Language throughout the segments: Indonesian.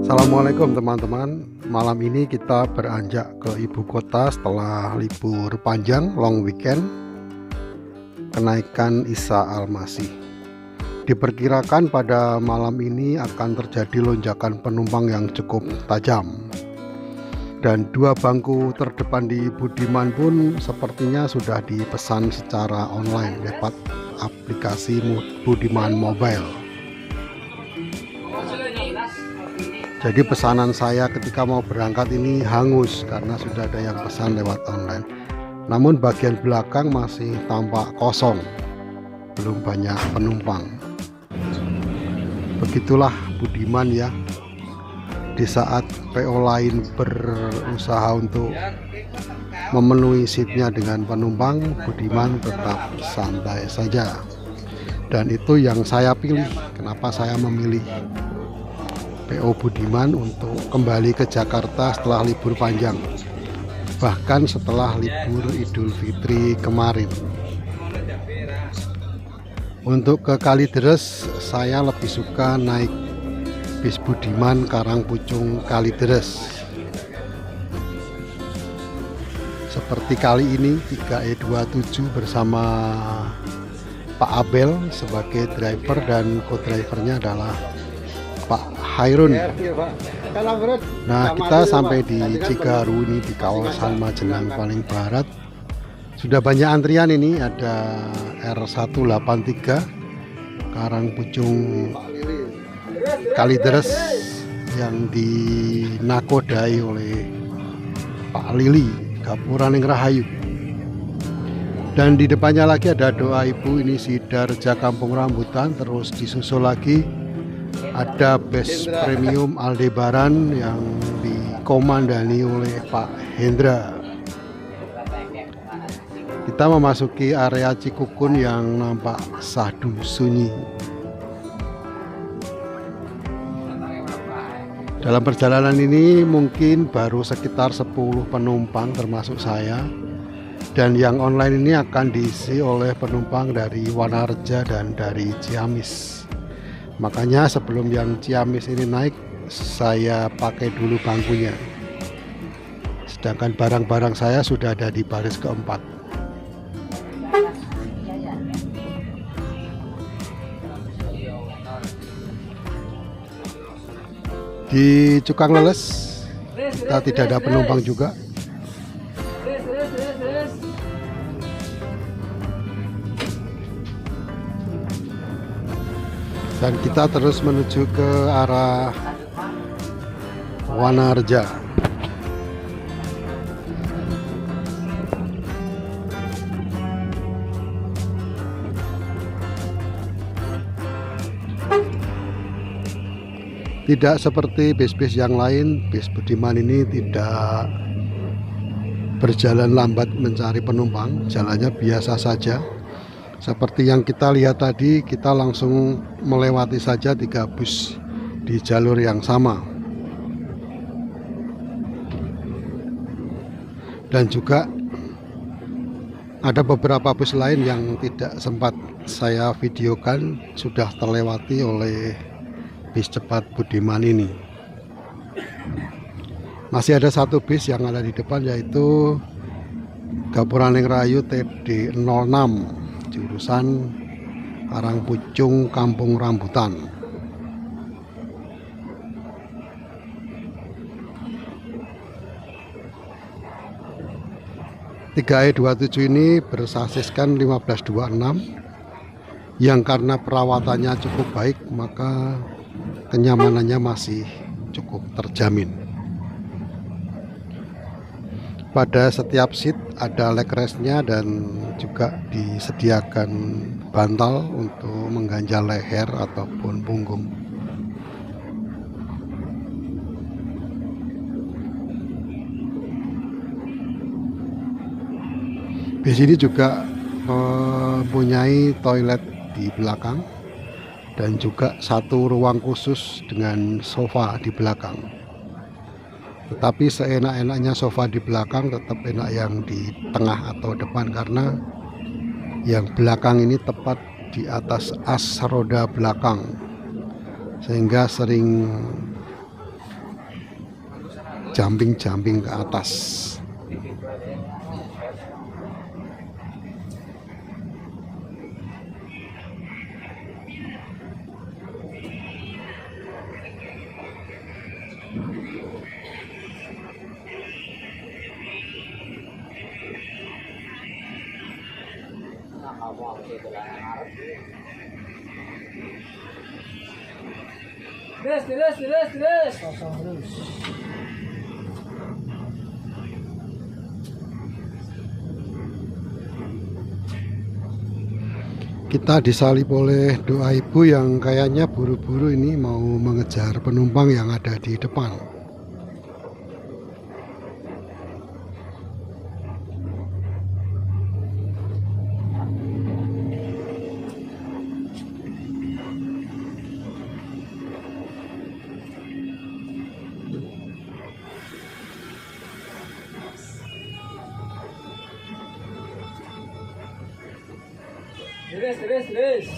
Assalamualaikum teman-teman. Malam ini kita beranjak ke ibu kota setelah libur panjang long weekend kenaikan Isa Al-Masih. Diperkirakan pada malam ini akan terjadi lonjakan penumpang yang cukup tajam. Dan dua bangku terdepan di Budiman pun sepertinya sudah dipesan secara online lewat aplikasi Budiman Mobile. Jadi pesanan saya ketika mau berangkat ini hangus karena sudah ada yang pesan lewat online. Namun bagian belakang masih tampak kosong, belum banyak penumpang. Begitulah Budiman ya. Di saat PO lain berusaha untuk memenuhi seatnya dengan penumpang, Budiman tetap santai saja. Dan itu yang saya pilih. Kenapa saya memilih PO Budiman untuk kembali ke Jakarta setelah libur panjang, bahkan setelah libur Idul Fitri kemarin. Untuk ke Kalideres saya lebih suka naik bis Budiman Karangpucung Kalideres. Seperti kali ini 3E27 bersama Pak Abel sebagai driver dan co-drivernya adalah Pak Hairun. Nah, kita sampai di Cigaru ini di kawasan Majenang paling barat. Sudah banyak antrian ini, ada R183 Karangpucung Kalideres yang dinakodai oleh Pak Lili Gapuraning Rahayu. Dan di depannya lagi ada Doa Ibu, ini Sidarja Kampung Rambutan. Terus disusul lagi ada bus premium Aldebaran yang dikomandani oleh Pak Hendra. Kita memasuki area Cikukun yang nampak sahdu sunyi. Dalam perjalanan ini mungkin baru sekitar 10 penumpang termasuk saya. Dan yang online ini akan diisi oleh penumpang dari Wanarja dan dari Ciamis. Makanya sebelum yang Ciamis ini naik, saya pakai dulu bangkunya. Sedangkan barang-barang saya sudah ada di baris keempat. Di Cukang Leles kita tidak ada penumpang juga. Dan kita terus menuju ke arah Wanarja. Tidak seperti bis-bis yang lain, bis Budiman ini tidak berjalan lambat mencari penumpang, jalannya biasa saja. Seperti yang kita lihat tadi, kita langsung melewati saja 3 bus di jalur yang sama. Dan juga ada beberapa bus lain yang tidak sempat saya videokan, sudah terlewati oleh bis cepat Budiman ini. Masih ada satu bis yang ada di depan, yaitu Gapuraning Rahayu TD06 jurusan Karangpucung Kampung Rambutan. E27 ini bersasiskan 1526 yang karena perawatannya cukup baik maka kenyamanannya masih cukup terjamin. Pada setiap seat ada leg restnya dan juga disediakan bantal untuk mengganjal leher ataupun punggung. Bis ini juga mempunyai toilet di belakang dan juga satu ruang khusus dengan sofa di belakang. Tetapi seenak-enaknya sofa di belakang tetap enak yang di tengah atau depan, karena yang belakang ini tepat di atas as roda belakang, sehingga sering jumping ke atas. Terus. Kosong terus. Kita disalip oleh doa ibu yang kayaknya buru-buru ini mau mengejar penumpang yang ada di depan. Terus.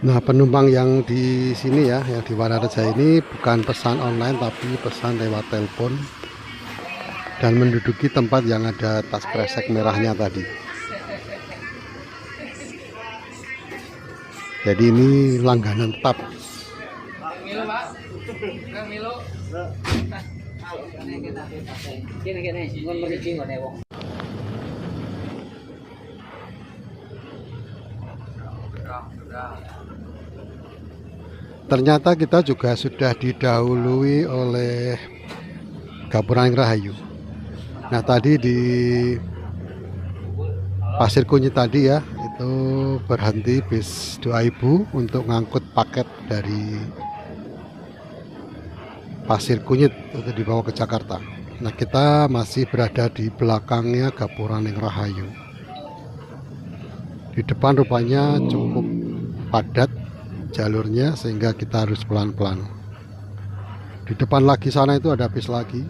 Nah, penumpang yang di sini ya, yang di Wanareja ini bukan pesan online tapi pesan lewat telepon dan menduduki tempat yang ada tas kresek merahnya tadi. Jadi ini langganan tetap. Ternyata kita juga sudah didahului oleh Gapuraning Rahayu. Nah, tadi di Pasir Kunyit tadi ya, itu berhenti bis doa ibu untuk ngangkut paket dari Pasir Kunyit untuk dibawa ke Jakarta. Nah, kita masih berada di belakangnya Gapuraning Rahayu. Di depan rupanya cukup padat jalurnya sehingga kita harus pelan-pelan. Di depan lagi sana itu ada bis lagi.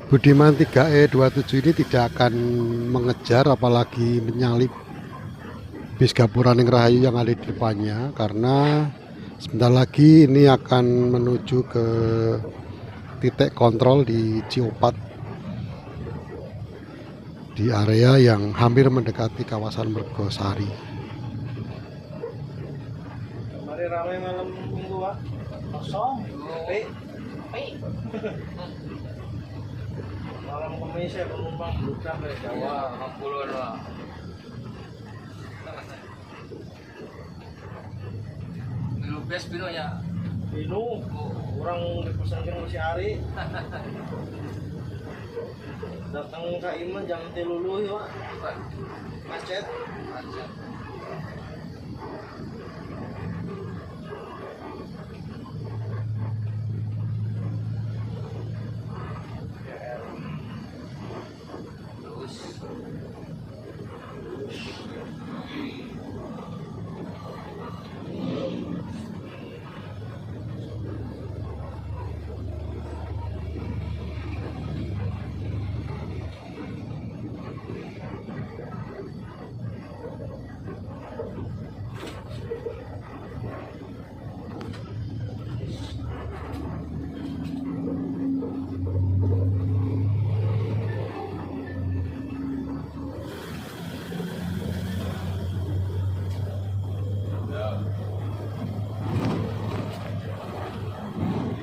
Budiman 3E27 ini tidak akan mengejar apalagi menyalip bis Gapuraning Rahayu yang ada di depannya, karena sebentar lagi ini akan menuju ke titik kontrol di Ciopat, di area yang hampir mendekati kawasan Mergosari. Mari ramai malam minggu, Pak. Kosong. Malam Kamis ya penumpang belum sampai Jawa 60 lah. best pino ya. Pino, orang dipesankan si Ari. Datang ke Iman jangan telulu ya, Pak. Macet.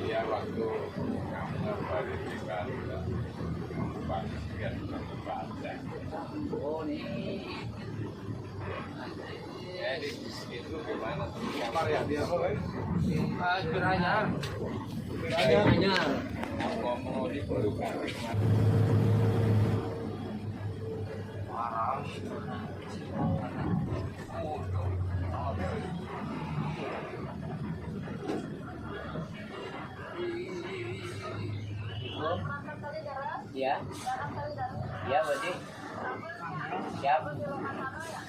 Iya waktu kamu balik di Bali oh nih jadi itu gimana kamar ya dia Piranya ngomong di Bulukan parah Ya, ya berarti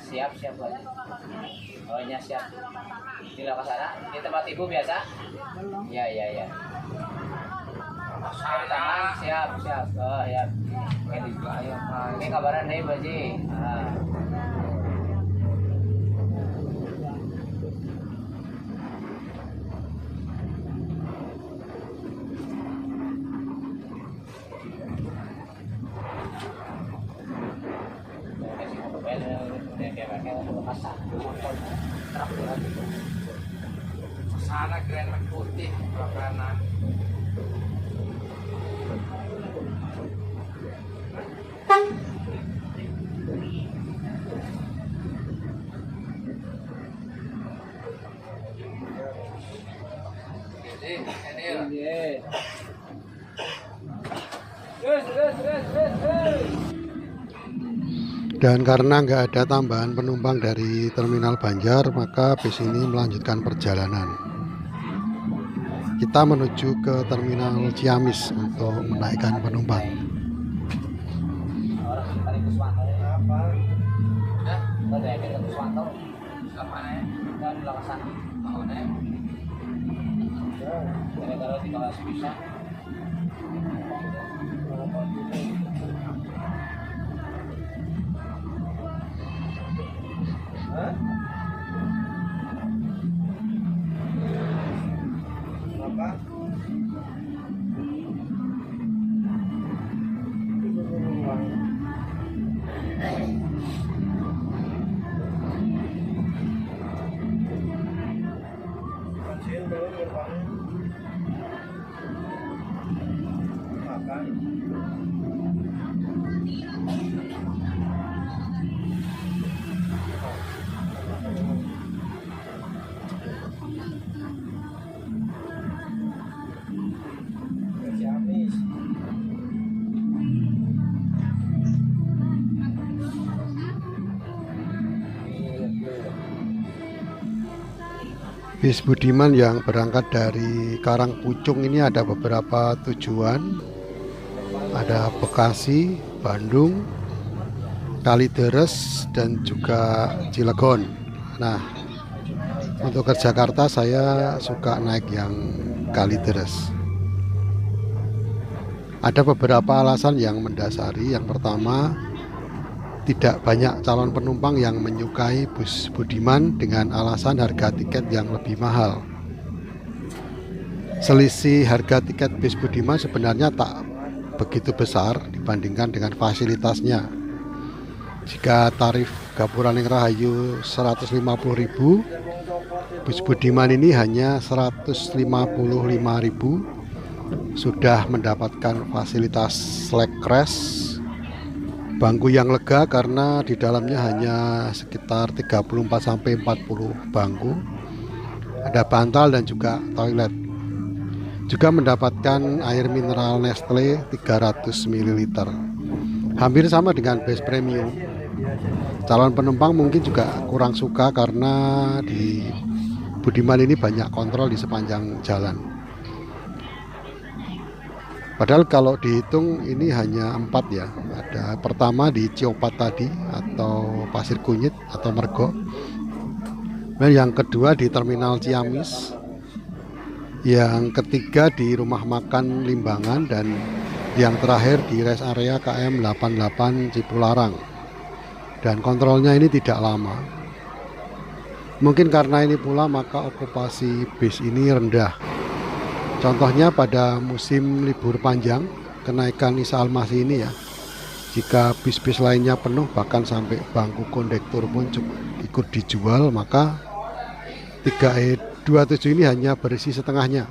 siap, siap berarti. Oh ya siap. Di lokasi sana, di tempat ibu biasa. Ya. Siap. Oh ya. Ini kabaran nih Baji. sana keren putih kanan ini Dan karena nggak ada tambahan penumpang dari Terminal Banjar, maka bis ini melanjutkan perjalanan. Kita menuju ke Terminal Ciamis untuk menaikkan penumpang. Bis Budiman yang berangkat dari Karangpucung ini ada beberapa tujuan. Ada Bekasi, Bandung, Kalideres, dan juga Cilegon. Nah, untuk ke Jakarta saya suka naik yang Kalideres. Ada beberapa alasan yang mendasari. Yang pertama, tidak banyak calon penumpang yang menyukai bus Budiman dengan alasan harga tiket yang lebih mahal. Selisih harga tiket bis Budiman sebenarnya tak begitu besar dibandingkan dengan fasilitasnya. Jika tarif Gapuraning Rahayu 150.000, bus Budiman ini hanya 155.000, sudah mendapatkan fasilitas leg rest, bangku yang lega karena di dalamnya hanya sekitar 34-40 bangku. ada bantal dan juga toilet. Juga mendapatkan air mineral Nestle 300 ml. Hampir sama dengan bus premium. Calon penumpang mungkin juga kurang suka karena di Budiman ini banyak kontrol di sepanjang jalan. Padahal kalau dihitung ini hanya 4 ya. Ada pertama di Ciopat tadi atau Pasir Kunyit atau Mergo. Dan yang kedua di Terminal Ciamis. Yang ketiga di Rumah Makan Limbangan, dan yang terakhir di rest area KM 88 Cipularang. Dan kontrolnya ini tidak lama. Mungkin karena ini pula maka okupasi bis ini rendah. Contohnya pada musim libur panjang, kenaikan Isa Almasih ini ya. Jika bis-bis lainnya penuh, bahkan sampai bangku kondektur pun ikut dijual, maka 3E27 ini hanya berisi setengahnya.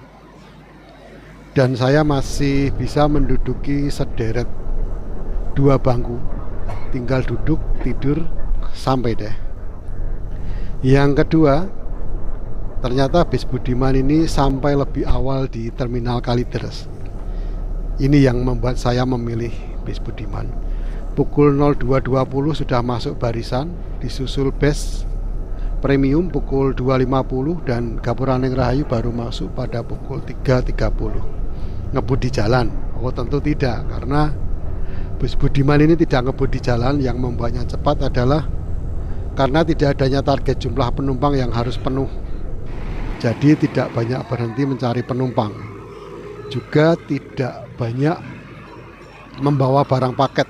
Dan saya masih bisa menduduki sederet 2 bangku. Tinggal duduk, tidur, sampai deh. Yang kedua, ternyata bis Budiman ini sampai lebih awal di Terminal Kalideres. Ini yang membuat saya memilih bis Budiman. Pukul 02.20 sudah masuk barisan, disusul bus premium pukul 2.50, dan Gapura Ning Rahayu baru masuk pada pukul 3.30. Ngebut di jalan? Oh tentu tidak, karena bus Budiman ini tidak ngebut di jalan. Yang membuatnya cepat adalah karena tidak adanya target jumlah penumpang yang harus penuh. Jadi tidak banyak berhenti mencari penumpang. Juga tidak banyak membawa barang paket.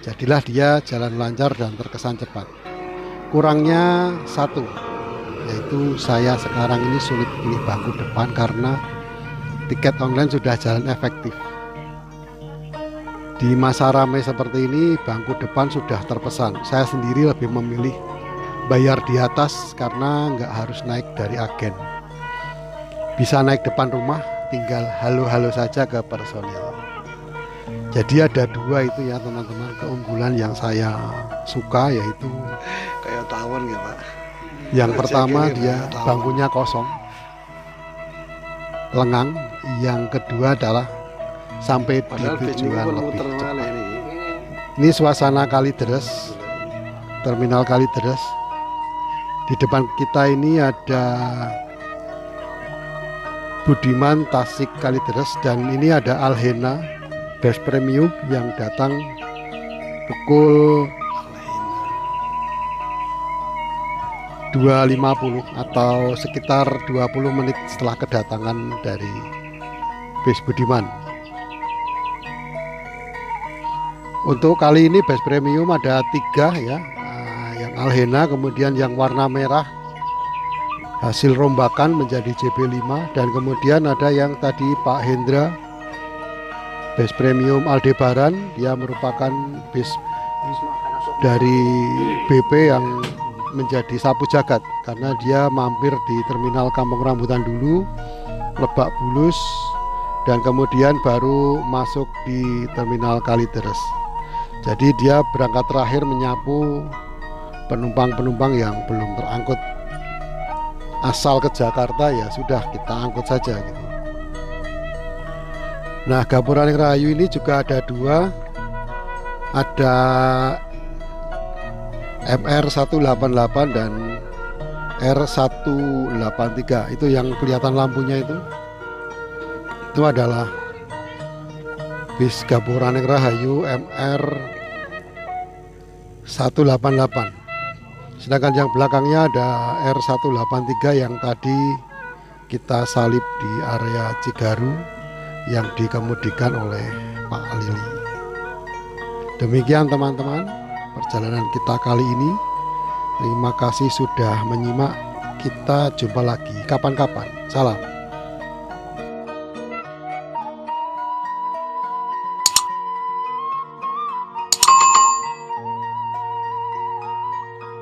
Jadilah dia jalan lancar dan terkesan cepat. Kurangnya satu, yaitu saya sekarang ini sulit pilih bangku depan karena tiket online sudah jalan efektif. Di masa ramai seperti ini, bangku depan sudah terpesan. Saya sendiri lebih memilih bayar di atas karena nggak harus naik dari agen. Bisa naik depan rumah, tinggal halo-halo saja ke personil. Jadi ada 2 itu ya teman-teman, keunggulan yang saya suka, yaitu Kayak tawon ya Pak. yang pertama dia bangkunya kosong, lengang. Yang kedua adalah sampai di tujuan lebih cepat. Ini suasana Kalideres, Terminal Kalideres. Di depan kita ini ada Budiman Tasik Kalideres, dan ini ada Alhena bus premium yang datang pukul 2.50 atau sekitar 20 menit setelah kedatangan dari bus Budiman. Untuk kali ini bus premium ada 3 ya, yang Alhena, kemudian yang warna merah hasil rombakan menjadi JB5, dan kemudian ada yang tadi Pak Hendra bus premium Aldebaran. Dia merupakan bis dari BP yang menjadi sapu jagat karena dia mampir di Terminal Kampung Rambutan dulu, Lebak Bulus, dan kemudian baru masuk di Terminal Kalideres. Jadi dia berangkat terakhir menyapu penumpang-penumpang yang belum terangkut. Asal ke Jakarta ya sudah, kita angkut saja gitu. Nah, Gapura Ning Rahayu ini juga ada 2, ada MR188 dan R183. Itu yang kelihatan lampunya itu adalah bis Gapura Ning Rahayu MR188. Sedangkan yang belakangnya ada R183 yang tadi kita salib di area Cigaru, yang dikemudikan oleh Pak Lili. Demikian teman-teman perjalanan kita kali ini. Terima kasih sudah menyimak. Kita jumpa lagi kapan-kapan. Salam.